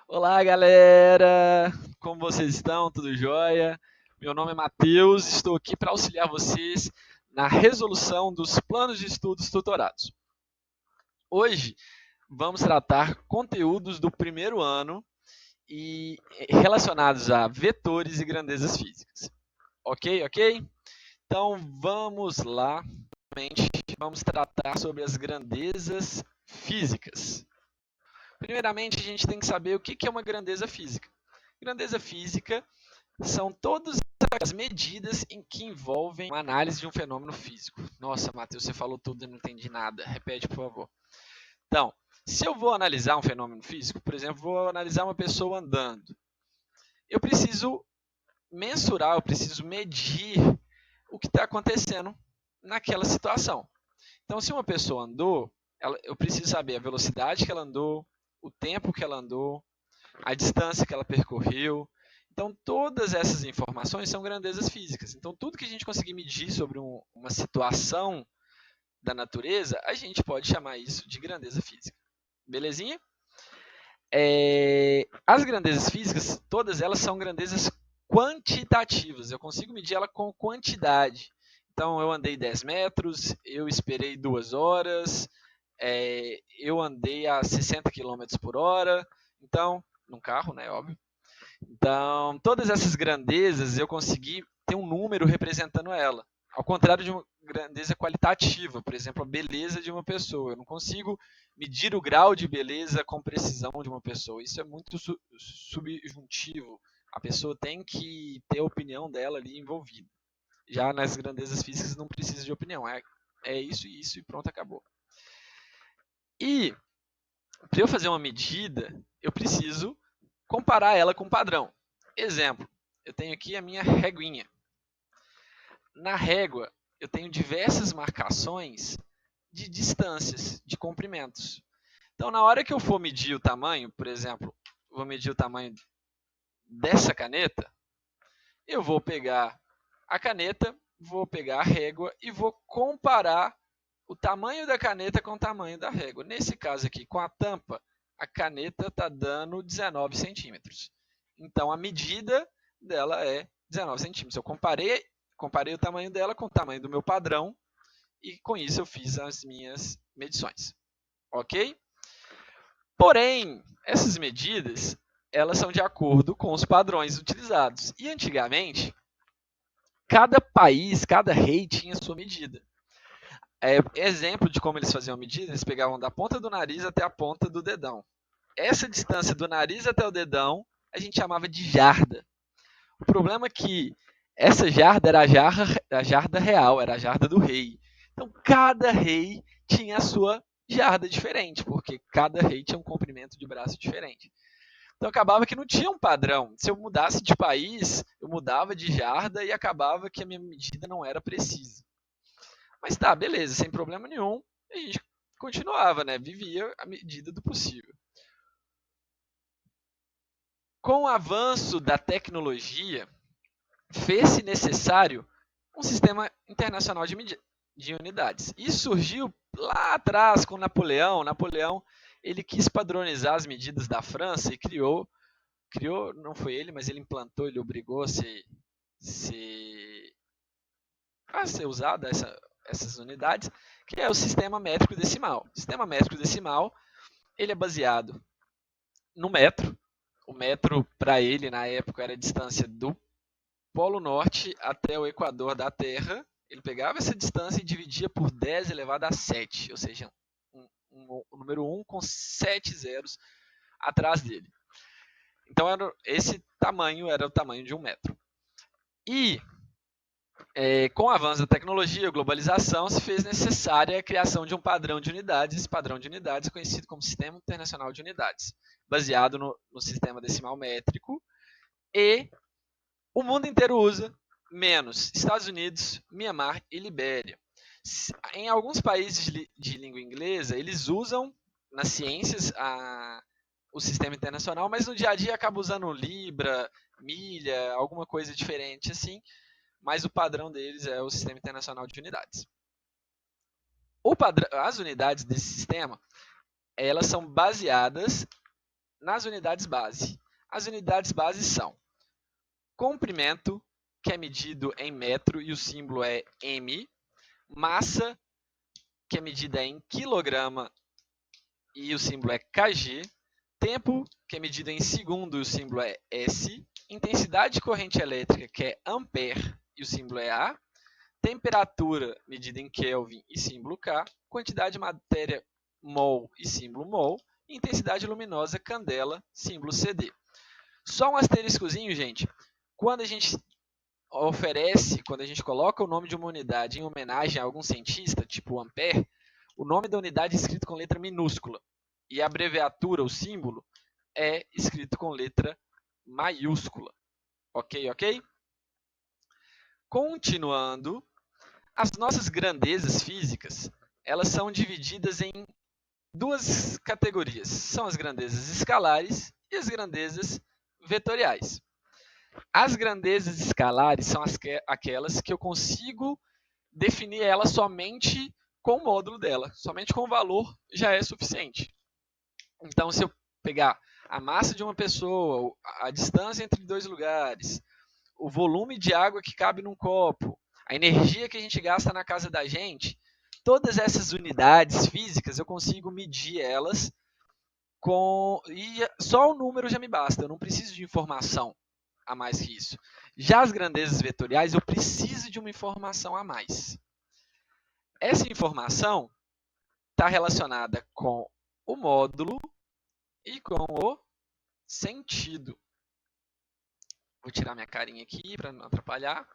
Olá, galera! Como vocês estão? Tudo jóia? Meu nome é Matheus, estou aqui para auxiliar vocês na resolução dos planos de estudos tutorados. Hoje vamos tratar conteúdos do primeiro ano e relacionados a vetores e grandezas físicas. Ok, ok? Então vamos lá. Vamos tratar sobre as grandezas físicas. Primeiramente, a gente tem que saber o que é uma grandeza física. Grandeza física são todas as medidas em que envolvem a análise de um fenômeno físico. Nossa, Matheus, você falou tudo e não entendi nada. Repete, por favor. Então, se eu vou analisar um fenômeno físico, por exemplo, vou analisar uma pessoa andando, eu preciso mensurar, eu preciso medir o que está acontecendo naquela situação. Então, se uma pessoa andou, eu preciso saber a velocidade que ela andou, o tempo que ela andou, a distância que ela percorreu. Então, todas essas informações são grandezas físicas. Então, tudo que a gente conseguir medir sobre uma situação da natureza, a gente pode chamar isso de grandeza física. Belezinha? As grandezas físicas, todas elas são grandezas quantitativas. Eu consigo medir ela com quantidade. Então, eu andei 10 metros, eu esperei 2 horas, eu andei a 60 km por hora. Então, num carro, né, óbvio. Então, todas essas grandezas eu consegui ter um número representando ela. Ao contrário de uma grandeza qualitativa, por exemplo, a beleza de uma pessoa. Eu não consigo medir o grau de beleza com precisão de uma pessoa. Isso é muito subjuntivo. A pessoa tem que ter a opinião dela ali envolvida. Já nas grandezas físicas não precisa de opinião. É isso e isso e pronto, acabou. E para eu fazer uma medida, eu preciso comparar ela com um padrão. Exemplo, eu tenho aqui a minha reguinha. Na régua, eu tenho diversas marcações de distâncias, de comprimentos. Então, na hora que eu for medir o tamanho, por exemplo, vou medir o tamanho dessa caneta, eu vou pegar a caneta, vou pegar a régua e vou comparar o tamanho da caneta com o tamanho da régua. Nesse caso aqui, com a tampa, a caneta está dando 19 centímetros. Então, a medida dela é 19 centímetros. Eu comparei o tamanho dela com o tamanho do meu padrão e, com isso, eu fiz as minhas medições. Ok? Porém, essas medidas elas são de acordo com os padrões utilizados. E, antigamente, cada país, cada rei tinha sua medida. Exemplo de como eles faziam a medida, eles pegavam da ponta do nariz até a ponta do dedão. Essa distância do nariz até o dedão a gente chamava de jarda. O problema é que essa jarda era a jarda real, era a jarda do rei. Então, cada rei tinha a sua jarda diferente, porque cada rei tinha um comprimento de braço diferente. Então, acabava que não tinha um padrão. Se eu mudasse de país, eu mudava de jarda e acabava que a minha medida não era precisa. Mas tá, beleza, sem problema nenhum. A gente continuava, né? Vivia à medida do possível. Com o avanço da tecnologia, fez-se necessário um sistema internacional de unidades. Isso surgiu lá atrás com Napoleão. Napoleão ele quis padronizar as medidas da França e criou, não foi ele, mas ele implantou, ele obrigou a ser usada essas unidades, que é o sistema métrico decimal. O sistema métrico decimal ele é baseado no metro. O metro, para ele, na época, era a distância do Polo Norte até o Equador da Terra. Ele pegava essa distância e dividia por 10 elevado a 7, ou seja, o número 1 com 7 zeros atrás dele. Então, esse tamanho era o tamanho de 1 metro. E, com o avanço da tecnologia, a globalização, se fez necessária a criação de um padrão de unidades. Esse padrão de unidades é conhecido como Sistema Internacional de Unidades, baseado no sistema decimal métrico, e o mundo inteiro usa, menos Estados Unidos, Mianmar e Libéria. Em alguns países de língua inglesa, eles usam nas ciências o sistema internacional, mas no dia a dia acaba usando libra, milha, alguma coisa diferente assim, mas o padrão deles é o sistema internacional de unidades. As unidades desse sistema, elas são baseadas nas unidades base. As unidades base são comprimento, que é medido em metro e o símbolo é M, massa, que é medida em quilograma e o símbolo é kg, tempo, que é medido em segundo e o símbolo é S, intensidade de corrente elétrica, que é ampere e o símbolo é A, temperatura, medida em Kelvin e símbolo K, quantidade de matéria mol e símbolo mol, e intensidade luminosa, candela, símbolo CD. Só um asteriscozinho, gente. Quando a gente quando a gente coloca o nome de uma unidade em homenagem a algum cientista, tipo o Ampere, o nome da unidade é escrito com letra minúscula. E a abreviatura, o símbolo, é escrito com letra maiúscula. Ok, ok? Continuando, as nossas grandezas físicas, elas são divididas em duas categorias. São as grandezas escalares e as grandezas vetoriais. As grandezas escalares são aquelas que eu consigo definir ela somente com o módulo dela. Somente com o valor já é suficiente. Então, se eu pegar a massa de uma pessoa, a distância entre dois lugares, o volume de água que cabe num copo, a energia que a gente gasta na casa da gente, todas essas unidades físicas eu consigo medir elas e só o número já me basta, eu não preciso de informação a mais que isso. Já as grandezas vetoriais eu preciso de uma informação a mais. Essa informação está relacionada com o módulo e com o sentido. Vou tirar minha carinha aqui para não atrapalhar.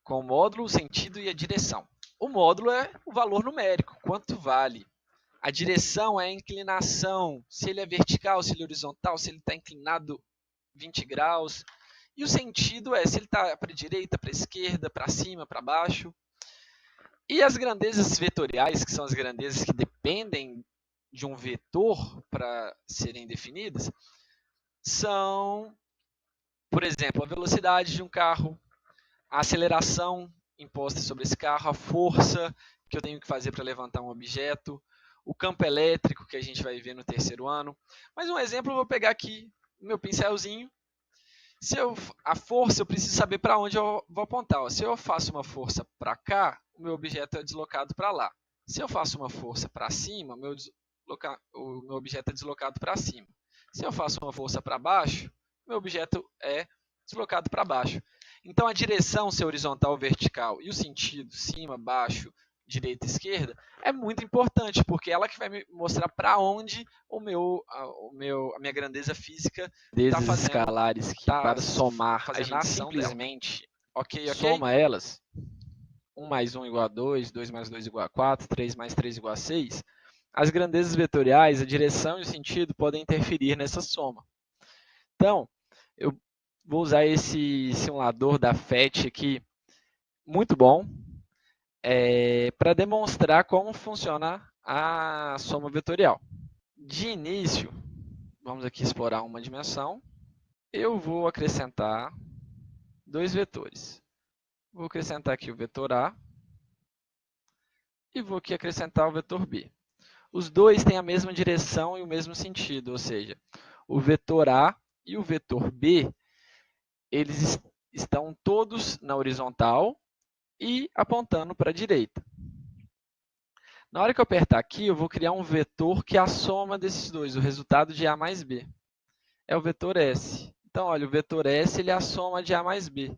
Com o módulo, o sentido e a direção. O módulo é o valor numérico, quanto vale. A direção é a inclinação, se ele é vertical, se ele é horizontal, se ele está inclinado 20 graus. E o sentido é se ele está para a direita, para a esquerda, para cima, para baixo. E as grandezas vetoriais, que são as grandezas que dependem de um vetor para serem definidas, são, por exemplo, a velocidade de um carro, a aceleração imposta sobre esse carro, a força que eu tenho que fazer para levantar um objeto, o campo elétrico que a gente vai ver no terceiro ano. Mas um exemplo eu vou pegar aqui o meu pincelzinho. A força eu preciso saber para onde eu vou apontar. Ó. Se eu faço uma força para cá, o meu objeto é deslocado para lá. Se eu faço uma força para cima, o meu objeto é deslocado para cima. Se eu faço uma força para baixo, meu objeto é deslocado para baixo. Então, a direção, se é horizontal ou vertical, e o sentido, cima, baixo, direita e esquerda, é muito importante, porque ela que vai me mostrar para onde a minha grandeza física está fazendo. Escalares que para somar a gente simplesmente soma elas. 1 mais 1 igual a 2, 2 mais 2 igual a 4, 3 mais 3 igual a 6. As grandezas vetoriais, a direção e o sentido podem interferir nessa soma. Então, eu vou usar esse simulador da FET aqui, muito bom, para demonstrar como funciona a soma vetorial. De início, vamos aqui explorar uma dimensão. Eu vou acrescentar dois vetores. Vou acrescentar aqui o vetor A e vou aqui acrescentar o vetor B. Os dois têm a mesma direção e o mesmo sentido, ou seja, o vetor A e o vetor B, eles estão todos na horizontal e apontando para a direita. Na hora que eu apertar aqui, eu vou criar um vetor que é a soma desses dois, o resultado de A mais B. É o vetor S. Então, olha, o vetor S ele é a soma de A mais B.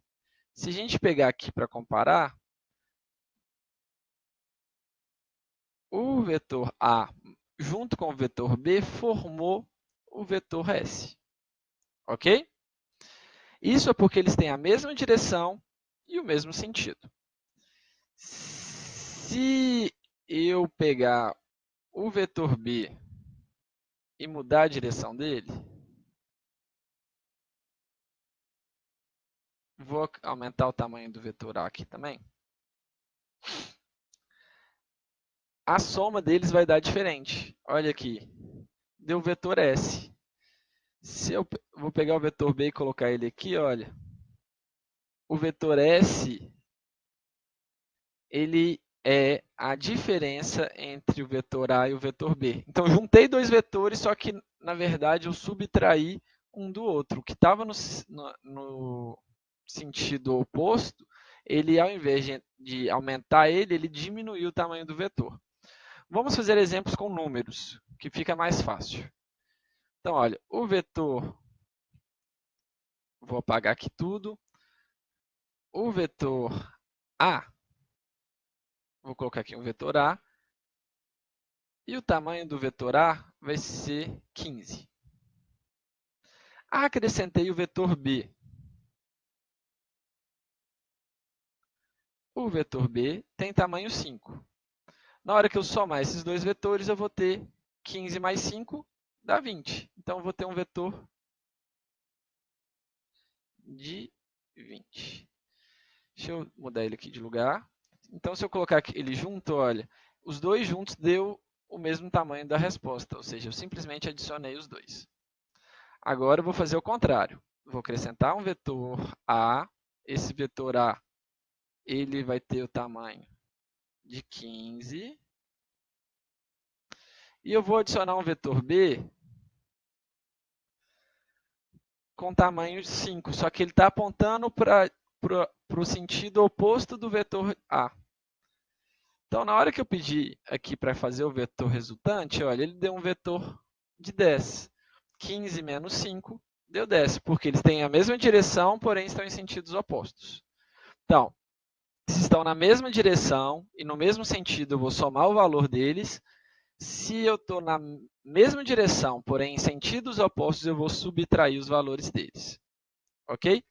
Se a gente pegar aqui para comparar, o vetor A junto com o vetor B formou o vetor S. Ok? Isso é porque eles têm a mesma direção e o mesmo sentido. Se eu pegar o vetor B e mudar a direção dele, vou aumentar o tamanho do vetor A aqui também. A soma deles vai dar diferente. Olha aqui, deu o vetor S. Se eu vou pegar o vetor B e colocar ele aqui, olha, o vetor S, ele é a diferença entre o vetor A e o vetor B. Então, eu juntei dois vetores, só que, na verdade, eu subtraí um do outro. O que estava no sentido oposto, ele, ao invés de aumentar ele diminuiu o tamanho do vetor. Vamos fazer exemplos com números, que fica mais fácil. Então, olha, o vetor, vou apagar aqui tudo, o vetor A, vou colocar aqui um vetor A, e o tamanho do vetor A vai ser 15. Acrescentei o vetor B. O vetor B tem tamanho 5. Na hora que eu somar esses dois vetores, eu vou ter 15 mais 5 dá 20. Então, eu vou ter um vetor de 20. Deixa eu mudar ele aqui de lugar. Então, se eu colocar ele junto, olha, os dois juntos deu o mesmo tamanho da resposta, ou seja, eu simplesmente adicionei os dois. Agora, eu vou fazer o contrário. Vou acrescentar um vetor A. Esse vetor A ele vai ter o tamanho de 15. E eu vou adicionar um vetor B com tamanho 5, só que ele está apontando para o sentido oposto do vetor A. Então, na hora que eu pedi aqui para fazer o vetor resultante, olha, ele deu um vetor de 10. 15 menos 5 deu 10, porque eles têm a mesma direção, porém estão em sentidos opostos. Então, se estão na mesma direção e no mesmo sentido, eu vou somar o valor deles. Se eu estou na mesma direção, porém em sentidos opostos, eu vou subtrair os valores deles. Ok?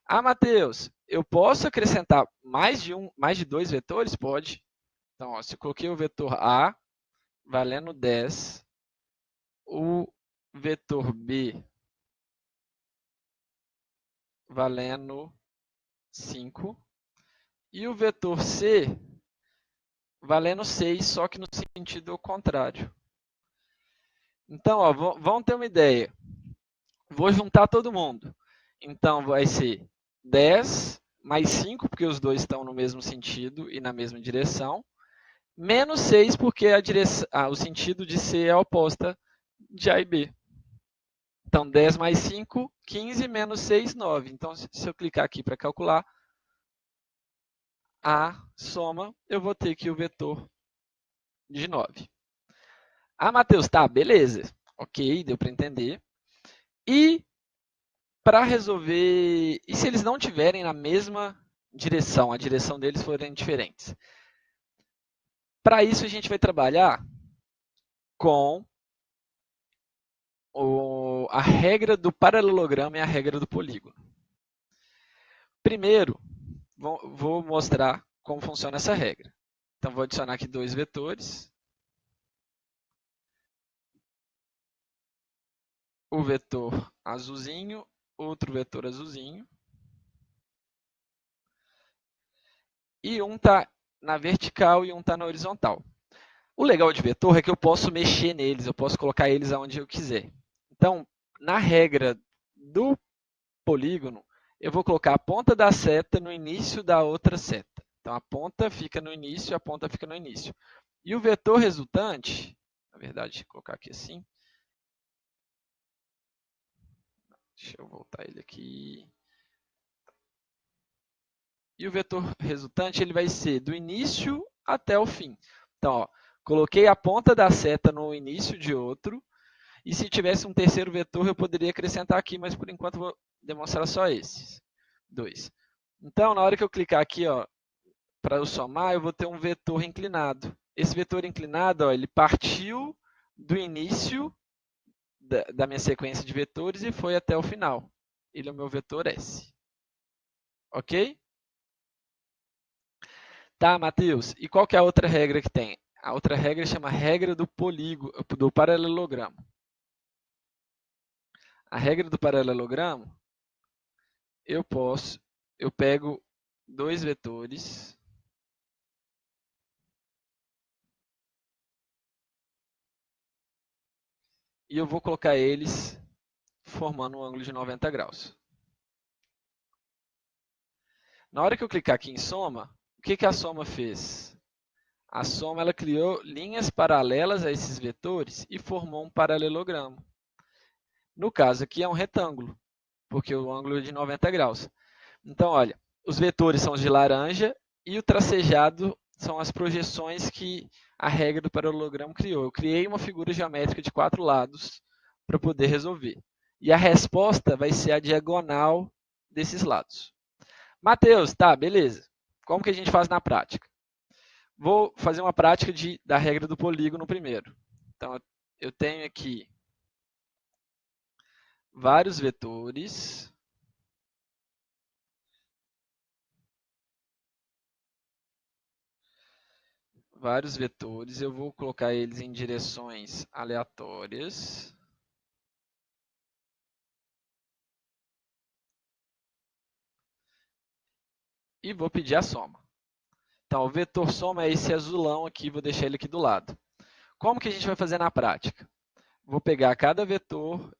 Ah, Matheus, eu posso acrescentar mais de dois vetores? Pode. Então, ó, se eu coloquei o vetor A valendo 10, o vetor B valendo 5 e o vetor C valendo 6, só que no sentido contrário. Então, ó, vamos ter uma ideia. Vou juntar todo mundo. Então, vai ser 10 mais 5, porque os dois estão no mesmo sentido e na mesma direção, menos 6, porque o sentido de C é oposta de A e B. Então, 10 mais 5, 15, menos 6, 9. Então, se eu clicar aqui para calcular a soma, eu vou ter aqui o vetor de 9. Ah, Matheus, tá, beleza. Ok, deu para entender. E para resolver... E se eles não tiverem na mesma direção, a direção deles forem diferentes? Para isso, a gente vai trabalhar com a regra do paralelogramo e a regra do polígono. Primeiro, vou mostrar como funciona essa regra. Então, vou adicionar aqui dois vetores. O vetor azulzinho, outro vetor azulzinho. E um está na vertical e um está na horizontal. O legal de vetor é que eu posso mexer neles, eu posso colocar eles aonde eu quiser. Então, na regra do polígono, eu vou colocar a ponta da seta no início da outra seta. Então, a ponta fica no início, a ponta fica no início. E o vetor resultante, na verdade, vou colocar aqui assim. Deixa eu voltar ele aqui. E o vetor resultante ele vai ser do início até o fim. Então, ó, coloquei a ponta da seta no início de outro. E se tivesse um terceiro vetor, eu poderia acrescentar aqui, mas por enquanto eu vou demonstrar só esses dois. Então, na hora que eu clicar aqui, para eu somar, eu vou ter um vetor inclinado. Esse vetor inclinado, ó, ele partiu do início da minha sequência de vetores e foi até o final. Ele é o meu vetor S. Ok? Tá, Matheus. E qual que é a outra regra que tem? A outra regra chama regra do polígono, do paralelogramo. A regra do paralelogramo, eu pego dois vetores e eu vou colocar eles formando um ângulo de 90 graus. Na hora que eu clicar aqui em soma, o que a soma fez? A soma ela criou linhas paralelas a esses vetores e formou um paralelogramo. No caso aqui é um retângulo, porque o ângulo é de 90 graus. Então, olha, os vetores são os de laranja e o tracejado são as projeções que a regra do paralelogramo criou. Eu criei uma figura geométrica de 4 lados para poder resolver. E a resposta vai ser a diagonal desses lados. Matheus, tá, beleza. Como que a gente faz na prática? Vou fazer uma prática da regra do polígono primeiro. Então, eu tenho aqui vários vetores. Eu vou colocar eles em direções aleatórias. E vou pedir a soma. Então, o vetor soma é esse azulão aqui, vou deixar ele aqui do lado. Como que a gente vai fazer na prática? Vou pegar cada vetor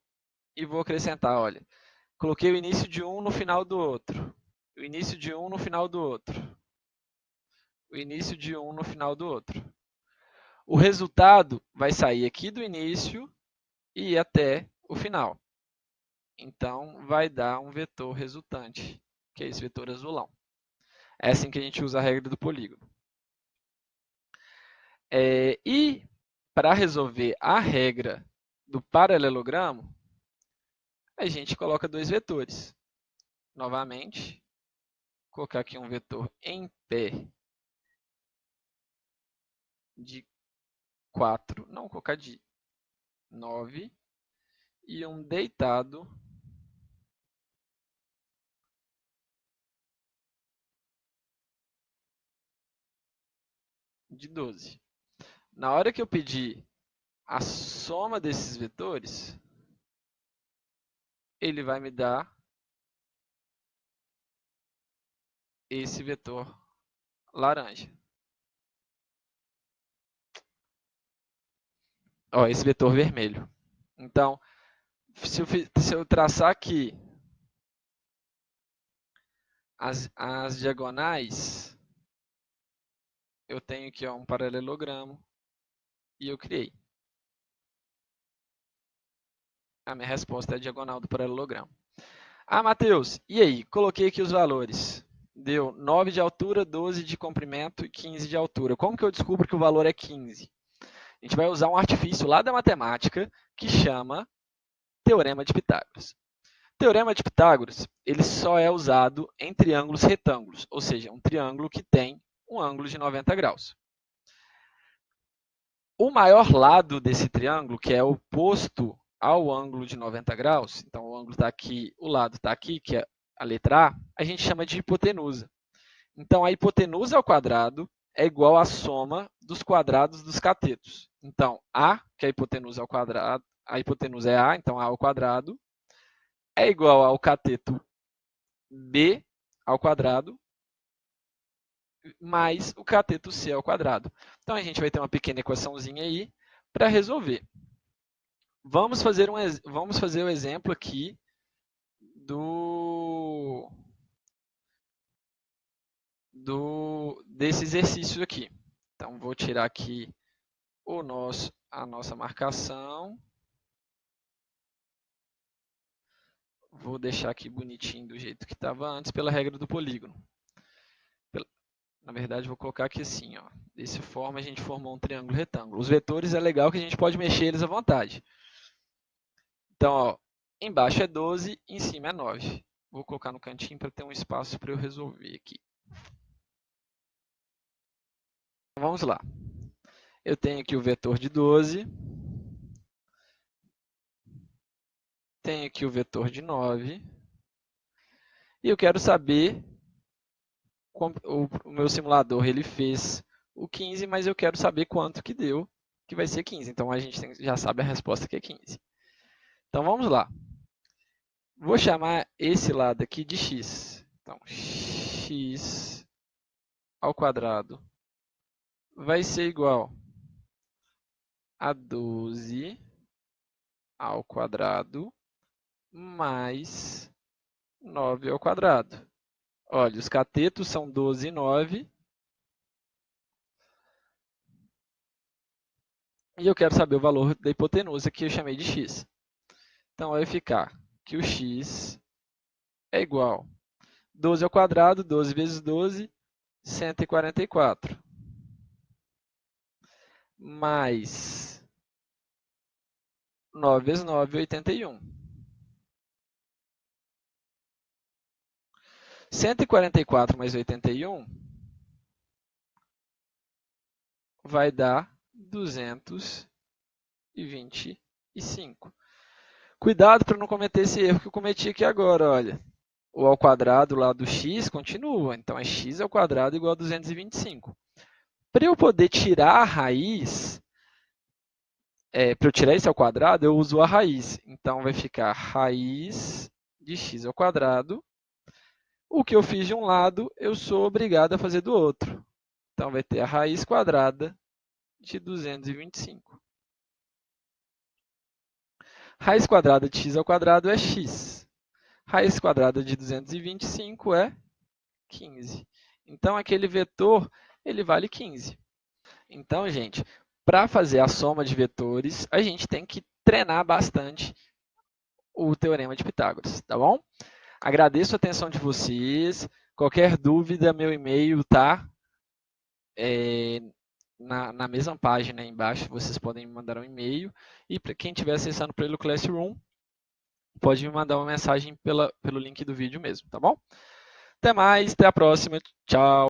e vou acrescentar, olha, coloquei o início de um no final do outro, o início de um no final do outro, o início de um no final do outro. O resultado vai sair aqui do início e ir até o final. Então, vai dar um vetor resultante, que é esse vetor azulão. É assim que a gente usa a regra do polígono. E para resolver a regra do paralelogramo, a gente coloca dois vetores. Novamente, vou colocar aqui um vetor em pé de 4, não, vou colocar de 9, e um deitado de 12. Na hora que eu pedir a soma desses vetores, ele vai me dar esse vetor laranja. Ó, esse vetor vermelho. Então, se eu traçar aqui as diagonais, eu tenho aqui um paralelogramo e eu criei. A minha resposta é a diagonal do paralelogramo. Ah, Matheus, e aí? Coloquei aqui os valores. Deu 9 de altura, 12 de comprimento e 15 de altura. Como que eu descubro que o valor é 15? A gente vai usar um artifício lá da matemática que chama Teorema de Pitágoras. O Teorema de Pitágoras ele só é usado em triângulos retângulos, ou seja, um triângulo que tem um ângulo de 90 graus. O maior lado desse triângulo, que é oposto ao ângulo de 90 graus, então o ângulo está aqui, o lado está aqui, que é a letra a gente chama de hipotenusa. Então, a hipotenusa ao quadrado é igual à soma dos quadrados dos catetos. Então, A, que é a hipotenusa ao quadrado, a hipotenusa é A, então A ao quadrado, é igual ao cateto B ao quadrado, mais o cateto C ao quadrado. Então, a gente vai ter uma pequena equaçãozinha aí para resolver. Vamos fazer o exemplo aqui desse exercício aqui. Então, vou tirar aqui a nossa marcação. Vou deixar aqui bonitinho do jeito que estava antes, pela regra do polígono. Na verdade, vou colocar aqui assim, ó. Dessa forma, a gente formou um triângulo retângulo. Os vetores é legal que a gente pode mexer eles à vontade. Então, ó, embaixo é 12, em cima é 9. Vou colocar no cantinho para ter um espaço para eu resolver aqui. Vamos lá. Eu tenho aqui o vetor de 12. Tenho aqui o vetor de 9. E eu quero saber, o meu simulador ele fez o 15, mas eu quero saber quanto que deu, que vai ser 15. Então, a gente já sabe a resposta que é 15. Então, vamos lá. Vou chamar esse lado aqui de x. Então, x ao quadrado vai ser igual a 12 ao quadrado mais 9 ao quadrado. Olha, os catetos são 12 e 9. E eu quero saber o valor da hipotenusa, que eu chamei de x. Então, vai ficar que o x é igual a 12 ao quadrado, 12 vezes 12, 144. Mais 9 vezes 9, 81. 144 mais 81 vai dar 225. Cuidado para não cometer esse erro que eu cometi aqui agora, olha. O ao quadrado lá do x continua, então é x ao quadrado igual a 225. Para eu poder tirar a raiz, para eu tirar esse ao quadrado, eu uso a raiz. Então vai ficar raiz de x ao quadrado. O que eu fiz de um lado, eu sou obrigado a fazer do outro. Então vai ter a raiz quadrada de 225. Raiz quadrada de x ao quadrado é x. Raiz quadrada de 225 é 15. Então, aquele vetor ele vale 15. Então, gente, para fazer a soma de vetores, a gente tem que treinar bastante o Teorema de Pitágoras, tá bom? Agradeço a atenção de vocês. Qualquer dúvida, meu e-mail está na mesma página aí embaixo, vocês podem me mandar um e-mail. E para quem estiver acessando pelo Classroom, pode me mandar uma mensagem pelo link do vídeo mesmo, tá bom? Até mais, até a próxima, tchau!